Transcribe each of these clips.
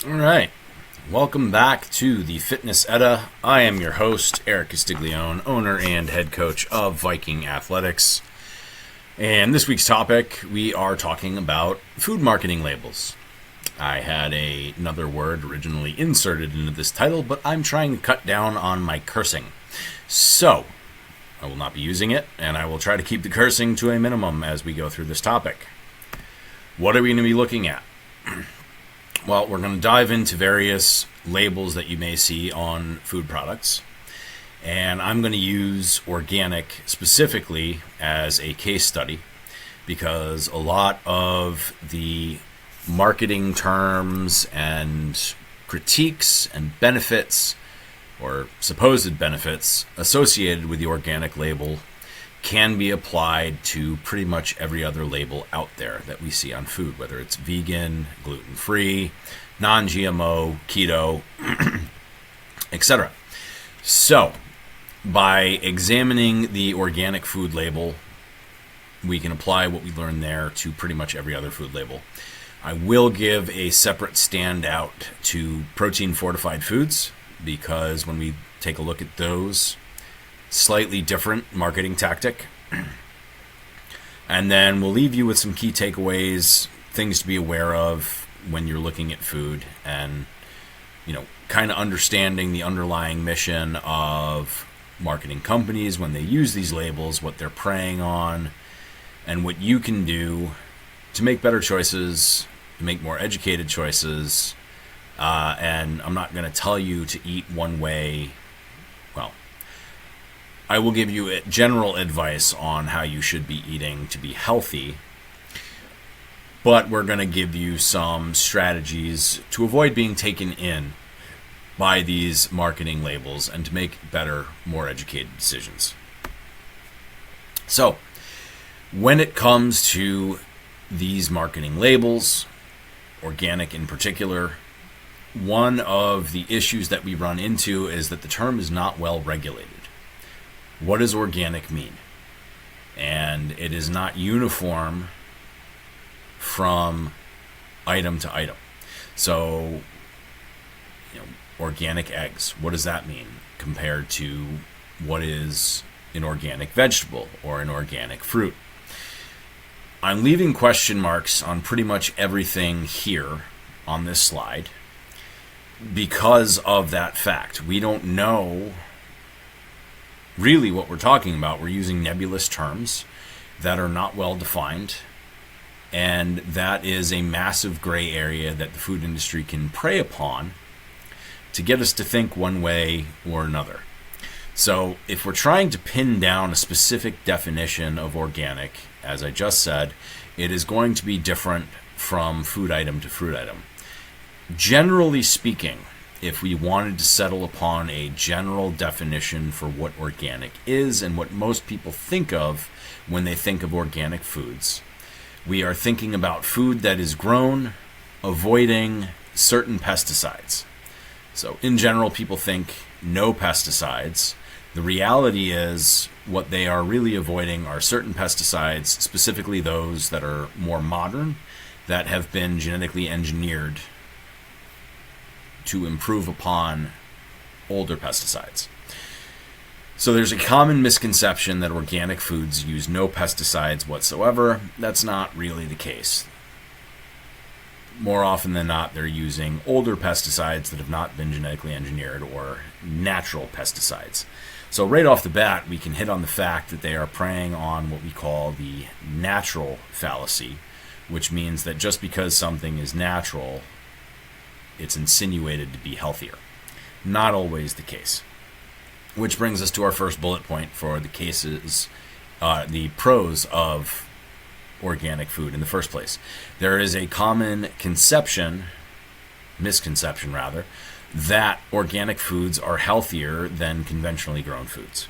All right. Welcome back to the Fitness Edda. I am your host, Erik Castiglione, owner and head coach of Viking Athletics. And this week's topic, we are talking about food marketing labels. I had another word originally inserted into this title, but I'm trying to cut down on my cursing. So, I will not be using it, and I will try to keep the cursing to a minimum as we go through this topic. What are we going to be looking at? Well, we're going to dive into various labels that you may see on food products. And I'm going to use organic specifically as a case study because a lot of the marketing terms and critiques and benefits or supposed benefits associated with the organic label can be applied to pretty much every other label out there that we see on food, whether it's vegan, gluten-free, non-GMO, keto, etc. So, by examining the organic food label, we can apply what we learned there to pretty much every other food label. I will give a separate standout to protein-fortified foods because when we take a look at those, slightly different marketing tactic. And then we'll leave you with some key takeaways, things to be aware of when you're looking at food and, kind of understanding the underlying mission of marketing companies when they use these labels, what they're preying on, and what you can do to make better choices, to make more educated choices. And I'm not going to tell you to eat one way. Well, I will give you general advice on how you should be eating to be healthy, but we're going to give you some strategies to avoid being taken in by these marketing labels and to make better, more educated decisions. So, when it comes to these marketing labels, organic in particular, one of the issues that we run into is that the term is not well regulated. What does organic mean? And it is not uniform from item to item. So, organic eggs, what does that mean compared to what is an organic vegetable or an organic fruit? I'm leaving question marks on pretty much everything here on this slide because of that fact. We don't know really what we're talking about. We're using nebulous terms that are not well defined, and that is a massive gray area that the food industry can prey upon to get us to think one way or another. So if we're trying to pin down a specific definition of organic, as I just said, it is going to be different from food item to food item. Generally speaking, if we wanted to settle upon a general definition for what organic is and what most people think of when they think of organic foods, we are thinking about food that is grown avoiding certain pesticides. So in general, people think no pesticides. The reality is what they are really avoiding are certain pesticides, specifically those that are more modern, that have been genetically engineered to improve upon older pesticides. So there's a common misconception that organic foods use no pesticides whatsoever. That's not really the case. More often than not, they're using older pesticides that have not been genetically engineered or natural pesticides. So right off the bat, we can hit on the fact that they are preying on what we call the natural fallacy, which means that just because something is natural, it's insinuated to be healthier. Not always the case. Which brings us to our first bullet point for the cases, the pros of organic food in the first place. There is a common misconception rather, that organic foods are healthier than conventionally grown foods.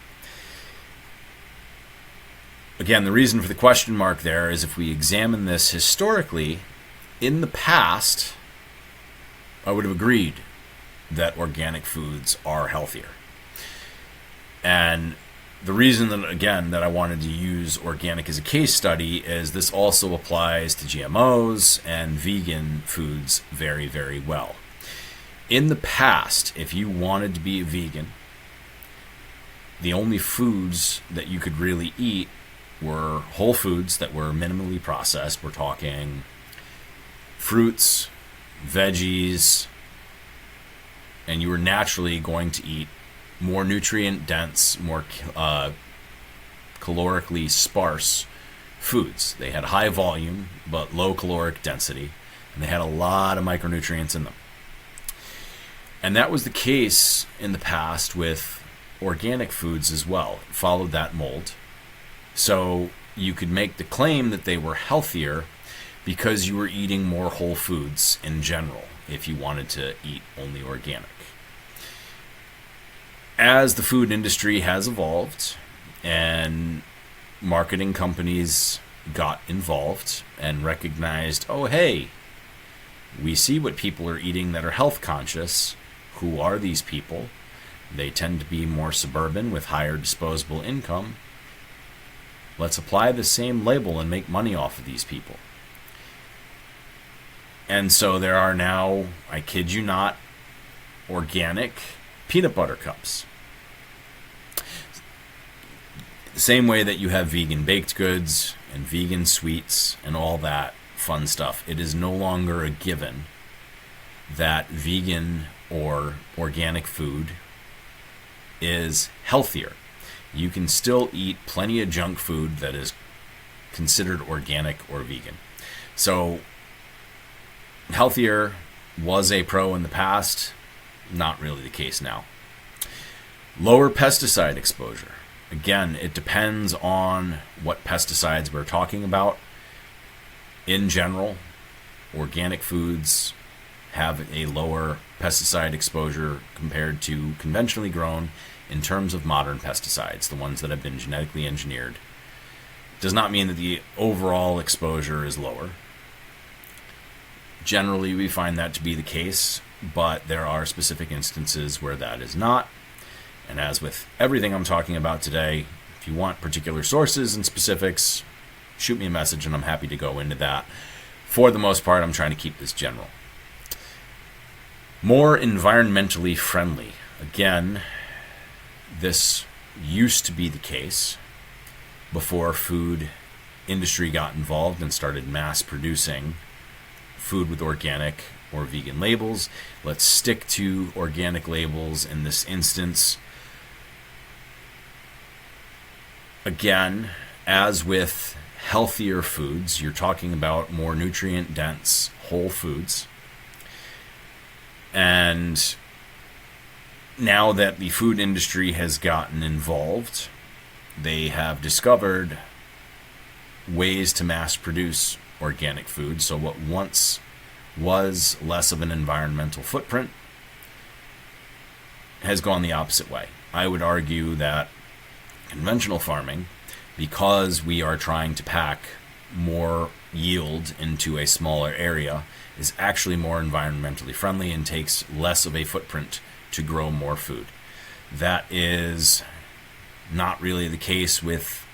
Again, the reason for the question mark there is if we examine this historically, in the past, I would have agreed that organic foods are healthier. And the reason that I wanted to use organic as a case study is this also applies to GMOs and vegan foods very, very well. In the past, if you wanted to be a vegan, the only foods that you could really eat were whole foods that were minimally processed. We're talking fruits, veggies, and you were naturally going to eat more nutrient dense, more calorically sparse foods. They had high volume but low caloric density, and they had a lot of micronutrients in them. And that was the case in the past with organic foods as well. It followed that mold. So you could make the claim that they were healthier because you were eating more whole foods in general if you wanted to eat only organic. As the food industry has evolved and marketing companies got involved and recognized, oh, hey, we see what people are eating that are health conscious. Who are these people? They tend to be more suburban with higher disposable income. Let's apply the same label and make money off of these people. And so there are now, I kid you not, organic peanut butter cups. The same way that you have vegan baked goods and vegan sweets and all that fun stuff, it is no longer a given that vegan or organic food is healthier. You can still eat plenty of junk food that is considered organic or vegan. So healthier was a pro in the past, not really the case now. Lower pesticide exposure. Again, it depends on what pesticides we're talking about. In general, organic foods have a lower pesticide exposure compared to conventionally grown in terms of modern pesticides, the ones that have been genetically engineered. Does not mean that the overall exposure is lower. Generally, we find that to be the case, but there are specific instances where that is not. And as with everything I'm talking about today, if you want particular sources and specifics, shoot me a message and I'm happy to go into that. For the most part, I'm trying to keep this general. More environmentally friendly. Again, this used to be the case before food industry got involved and started mass producing food with organic or vegan labels. Let's stick to organic labels in this instance. Again, as with healthier foods, you're talking about more nutrient dense whole foods. And now that the food industry has gotten involved, they have discovered ways to mass produce organic food. So what once was less of an environmental footprint has gone the opposite way. I would argue that conventional farming, because we are trying to pack more yield into a smaller area, is actually more environmentally friendly and takes less of a footprint to grow more food. That is not really the case with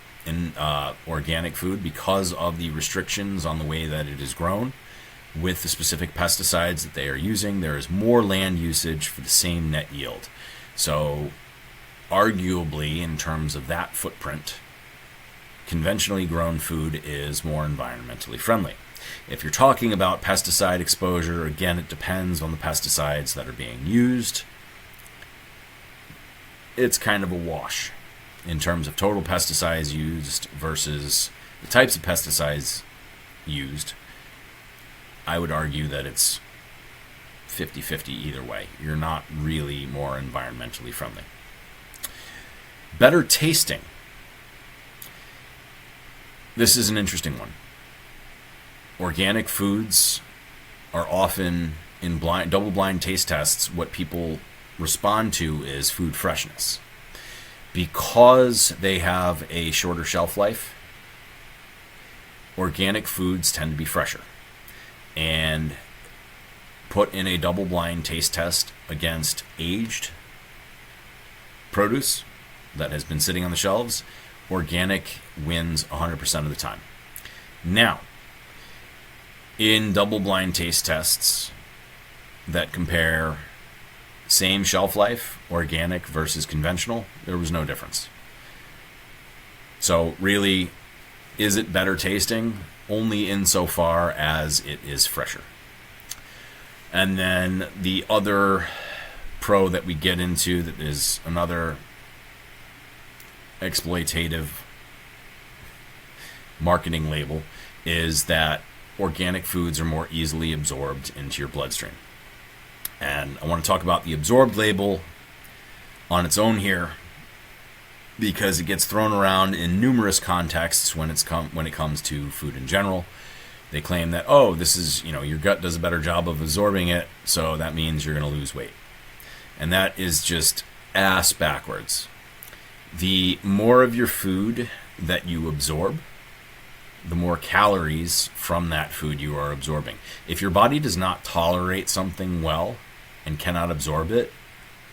organic food because of the restrictions on the way that it is grown. With the specific pesticides that they are using, there is more land usage for the same net yield. So arguably, in terms of that footprint, conventionally grown food is more environmentally friendly. If you're talking about pesticide exposure, again, it depends on the pesticides that are being used. It's kind of a wash in terms of total pesticides used versus the types of pesticides used. I would argue that it's 50-50 either way. You're not really more environmentally friendly. Better tasting. This is an interesting one. Organic foods are often in double-blind taste tests. What people respond to is food freshness. Because they have a shorter shelf life, organic foods tend to be fresher. And put in a double-blind taste test against aged produce that has been sitting on the shelves, organic wins 100% of the time. Now, in double-blind taste tests that compare same shelf life, organic versus conventional, there was no difference. So really, is it better tasting? Only insofar as it is fresher. And then the other pro that we get into that is another exploitative marketing label is that organic foods are more easily absorbed into your bloodstream. And I want to talk about the absorbed label on its own here because it gets thrown around in numerous contexts when it comes to food in general. They claim that, oh, this is, your gut does a better job of absorbing it, so that means you're going to lose weight. And that is just ass backwards. The more of your food that you absorb, the more calories from that food you are absorbing. If your body does not tolerate something well and cannot absorb it,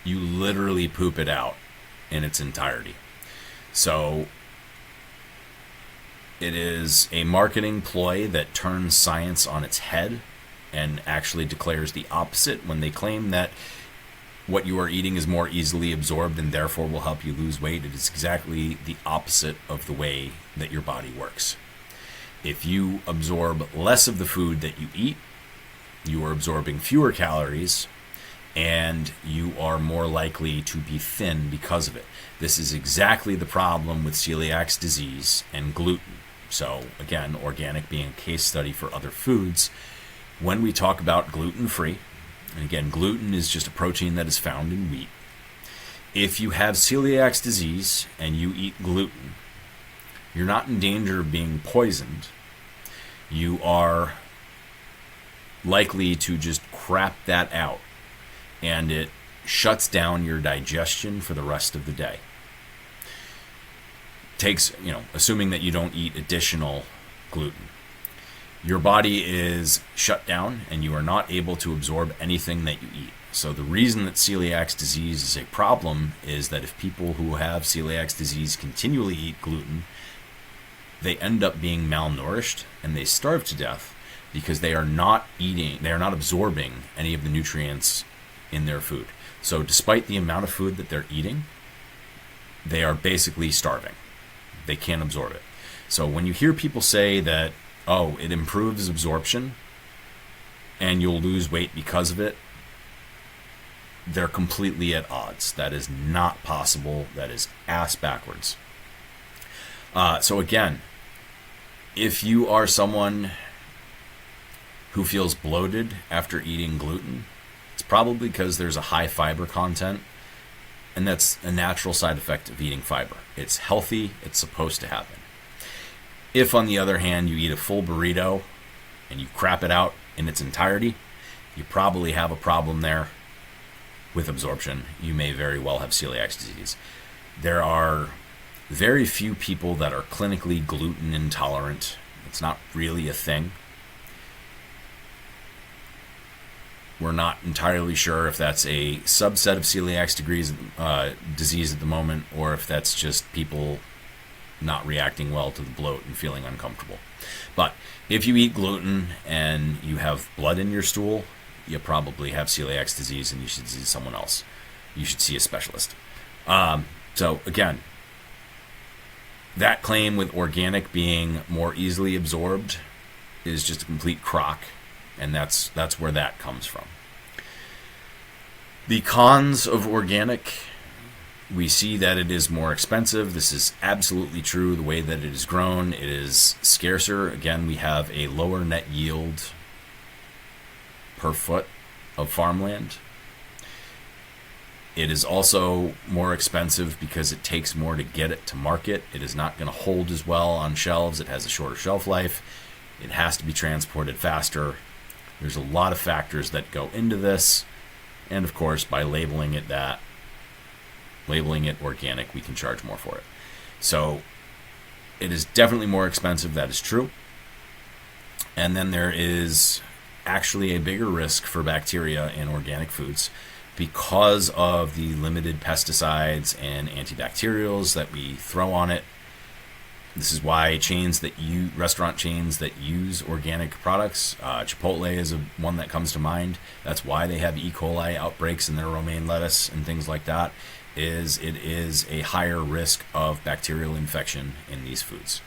you literally poop it out in its entirety. So it is a marketing ploy that turns science on its head and actually declares the opposite when they claim that what you are eating is more easily absorbed and therefore will help you lose weight. It is exactly the opposite of the way that your body works. If you absorb less of the food that you eat, you are absorbing fewer calories and you are more likely to be thin because of it. This is exactly the problem with celiac disease and gluten. So again, organic being a case study for other foods. When we talk about gluten-free, and again, gluten is just a protein that is found in wheat. If you have celiac disease and you eat gluten, you're not in danger of being poisoned. You are likely to just crap that out, and it shuts down your digestion for the rest of the day. Takes, assuming that you don't eat additional gluten. Your body is shut down and you are not able to absorb anything that you eat. So the reason that celiac disease is a problem is that if people who have celiac disease continually eat gluten, they end up being malnourished and they starve to death because they are not absorbing any of the nutrients in their food. So despite the amount of food that they're eating, they are basically starving. They can't absorb it. So when you hear people say that, oh, it improves absorption and you'll lose weight because of it, they're completely at odds. That is not possible. That is ass backwards. So again, if you are someone who feels bloated after eating gluten, it's probably because there's a high fiber content, and that's a natural side effect of eating fiber. It's healthy. It's supposed to happen. If, on the other hand, you eat a full burrito and you crap it out in its entirety, you probably have a problem there with absorption. You may very well have celiac disease. There are very few people that are clinically gluten intolerant. It's not really a thing. We're not entirely sure if that's a subset of celiac disease at the moment, or if that's just people not reacting well to the bloat and feeling uncomfortable. But if you eat gluten and you have blood in your stool, you probably have celiac disease and you should see someone else. You should see a specialist. So again, that claim with organic being more easily absorbed is just a complete crock, and that's where that comes from. The cons of organic: we see that it is more expensive. This is absolutely true. The way that it is grown, it is scarcer. Again, we have a lower net yield per foot of farmland. It is also more expensive because it takes more to get it to market. It is not going to hold as well on shelves. It has a shorter shelf life. It has to be transported faster. There's a lot of factors that go into this. And of course, by labeling it organic, we can charge more for it. So it is definitely more expensive. That is true. And then there is actually a bigger risk for bacteria in organic foods because of the limited pesticides and antibacterials that we throw on it. This is why restaurant chains that use organic products, Chipotle is one that comes to mind. That's why they have E. coli outbreaks in their romaine lettuce and things like that. It is a higher risk of bacterial infection in these foods.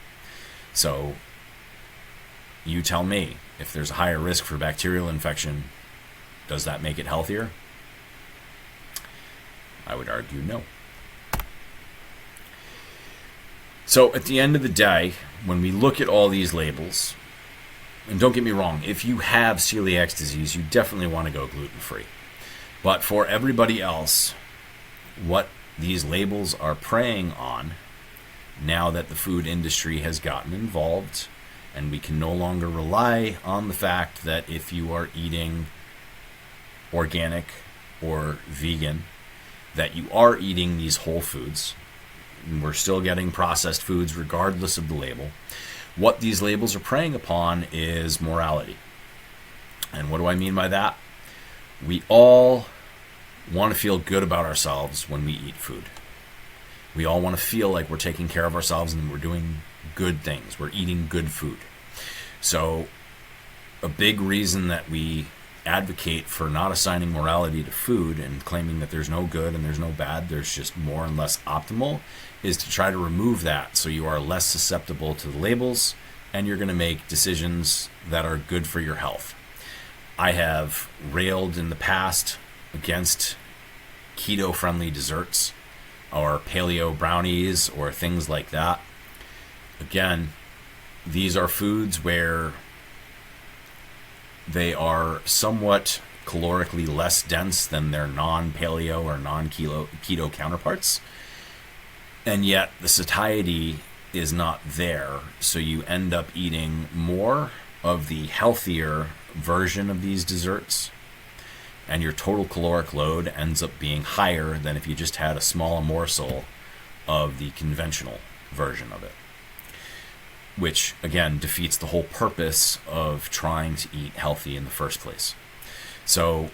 So you tell me, if there's a higher risk for bacterial infection, does that make it healthier? I would argue no. So at the end of the day, when we look at all these labels, and don't get me wrong, if you have celiac disease, you definitely want to go gluten-free. But for everybody else, what these labels are preying on, now that the food industry has gotten involved, and we can no longer rely on the fact that if you are eating organic or vegan, that you are eating these whole foods. We're still getting processed foods regardless of the label. What these labels are preying upon is morality. And what do I mean by that? We all want to feel good about ourselves when we eat food. We all want to feel like we're taking care of ourselves and we're doing good things. We're eating good food. So a big reason that we advocate for not assigning morality to food and claiming that there's no good and there's no bad, there's just more and less optimal, is to try to remove that so you are less susceptible to the labels and you're going to make decisions that are good for your health. I have railed in the past against keto-friendly desserts or paleo brownies or things like that. Again, these are foods where they are somewhat calorically less dense than their non-paleo or non-keto counterparts. And yet the satiety is not there. So you end up eating more of the healthier version of these desserts. And your total caloric load ends up being higher than if you just had a small morsel of the conventional version of it. Which, again, defeats the whole purpose of trying to eat healthy in the first place. So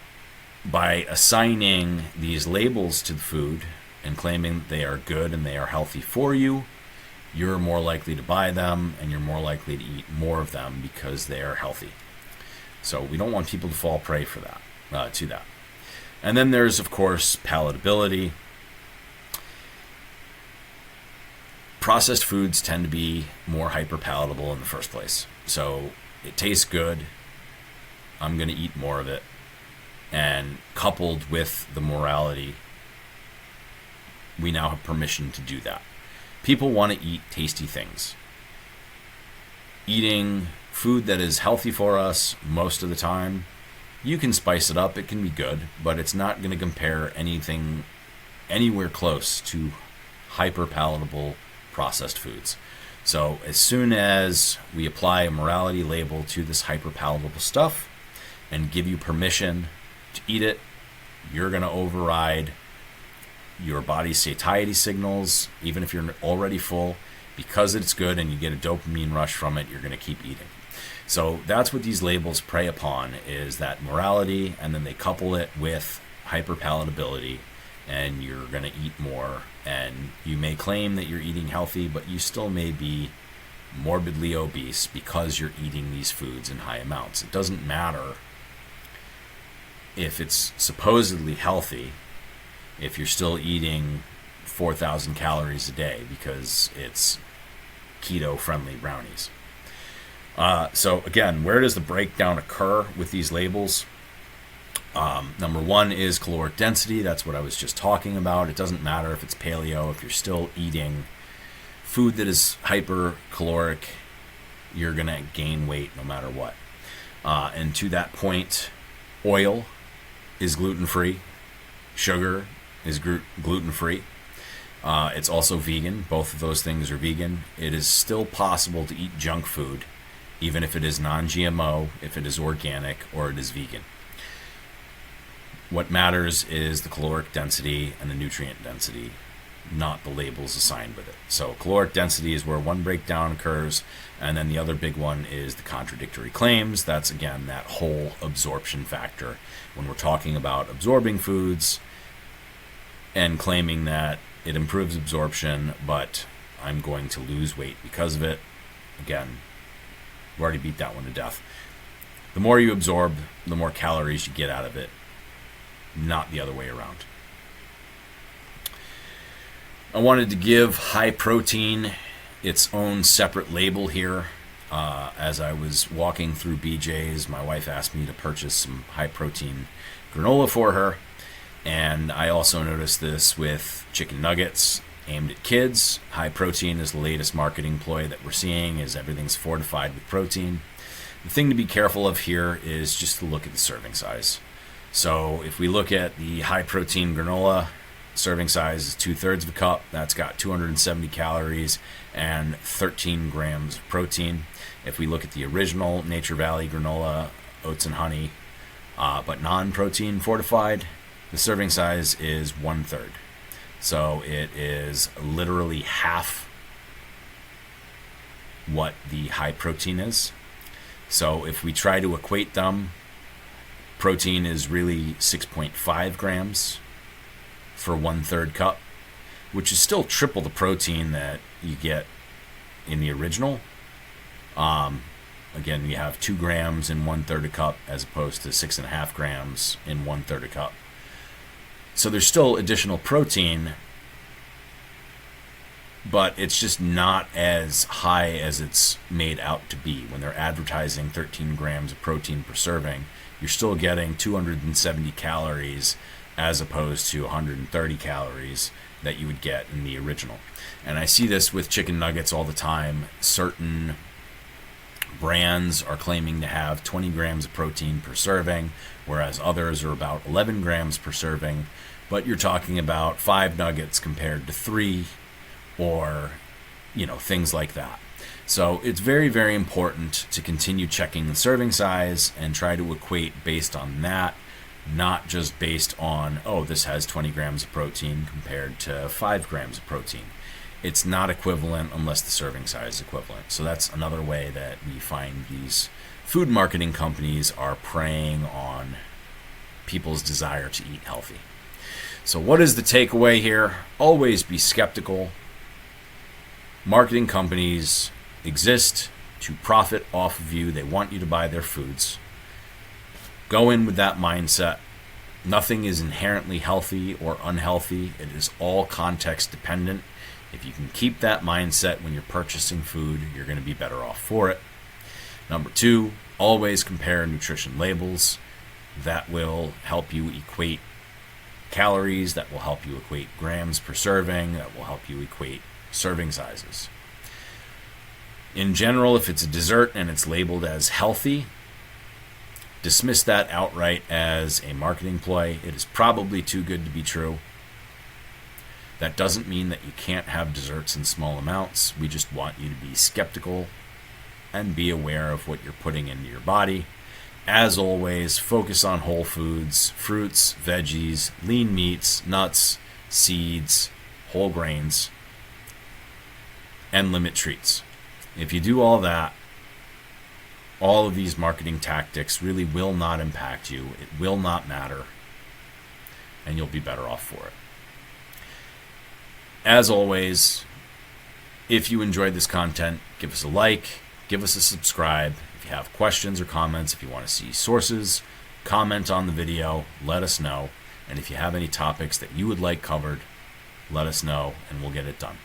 by assigning these labels to the food and claiming that they are good and they are healthy for you, you're more likely to buy them and you're more likely to eat more of them because they are healthy. So we don't want people to fall prey for that, to that. And then there's, of course, palatability. Processed foods tend to be more hyper-palatable in the first place. So it tastes good. I'm going to eat more of it. And coupled with the morality, we now have permission to do that. People want to eat tasty things. Eating food that is healthy for us most of the time, you can spice it up. It can be good, but it's not going to compare anything anywhere close to hyper-palatable processed foods. So as soon as we apply a morality label to this hyper-palatable stuff and give you permission to eat it, you're going to override your body's satiety signals. Even if you're already full, because it's good and you get a dopamine rush from it, you're going to keep eating. So that's what these labels prey upon, is that morality, and then they couple it with hyper-palatability, and you're going to eat more. And you may claim that you're eating healthy, but you still may be morbidly obese because you're eating these foods in high amounts. It doesn't matter if it's supposedly healthy if you're still eating 4,000 calories a day because it's keto-friendly brownies. So again, where does the breakdown occur with these labels? Number one is caloric density. That's what I was just talking about. It doesn't matter if it's paleo. If you're still eating food that is hypercaloric, you're going to gain weight no matter what. And to that point, oil is gluten-free. Sugar is gluten-free. It's also vegan. Both of those things are vegan. It is still possible to eat junk food, even if it is non-GMO, if it is organic, or it is vegan. What matters is the caloric density and the nutrient density, not the labels assigned with it. So caloric density is where one breakdown occurs, and then the other big one is the contradictory claims. That's, again, that whole absorption factor. When we're talking about absorbing foods and claiming that it improves absorption, but I'm going to lose weight because of it. Again, we've already beat that one to death. The more you absorb, the more calories you get out of it, not the other way around. I wanted to give high protein its own separate label here. As I was walking through BJ's, my wife asked me to purchase some high protein granola for her. And I also noticed this with chicken nuggets aimed at kids. High protein is the latest marketing ploy that we're seeing, is everything's fortified with protein. The thing to be careful of here is just to look at the serving size. So if we look at the high protein granola, serving size is 2/3 of a cup. That's got 270 calories and 13 grams of protein. If we look at the original Nature Valley granola, oats and honey, but non-protein fortified, the serving size is 1/3. So it is literally half what the high protein is. So if we try to equate them, protein is really 6.5 grams for 1/3 cup, which is still triple the protein that you get in the original. Again, you have 2 grams in 1/3 a cup as opposed to 6.5 grams in 1/3 a cup. So there's still additional protein, but it's just not as high as it's made out to be. When they're advertising 13 grams of protein per serving, you're still getting 270 calories as opposed to 130 calories that you would get in the original. And I see this with chicken nuggets all the time. Certain brands are claiming to have 20 grams of protein per serving, whereas others are about 11 grams per serving. But you're talking about 5 nuggets compared to 3, or things like that. So it's very, very important to continue checking the serving size and try to equate based on that, not just based on, this has 20 grams of protein compared to 5 grams of protein. It's not equivalent unless the serving size is equivalent. So that's another way that we find these food marketing companies are preying on people's desire to eat healthy. So what is the takeaway here? Always be skeptical. Marketing companies exist to profit off of you. They want you to buy their foods. Go in with that mindset. Nothing is inherently healthy or unhealthy. It is all context dependent. If you can keep that mindset when you're purchasing food, you're going to be better off for it. Number 2, always compare nutrition labels. That will help you equate calories. That will help you equate grams per serving. That will help you equate serving sizes. In general, if it's a dessert and it's labeled as healthy, dismiss that outright as a marketing ploy. It is probably too good to be true. That doesn't mean that you can't have desserts in small amounts. We just want you to be skeptical and be aware of what you're putting into your body. As always, focus on whole foods, fruits, veggies, lean meats, nuts, seeds, whole grains, and limit treats. If you do all that, all of these marketing tactics really will not impact you. It will not matter, and you'll be better off for it. As always, if you enjoyed this content, give us a like, give us a subscribe. If you have questions or comments, if you want to see sources, comment on the video, let us know. And if you have any topics that you would like covered, let us know and we'll get it done.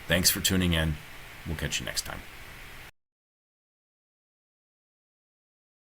Thanks for tuning in. We'll catch you next time.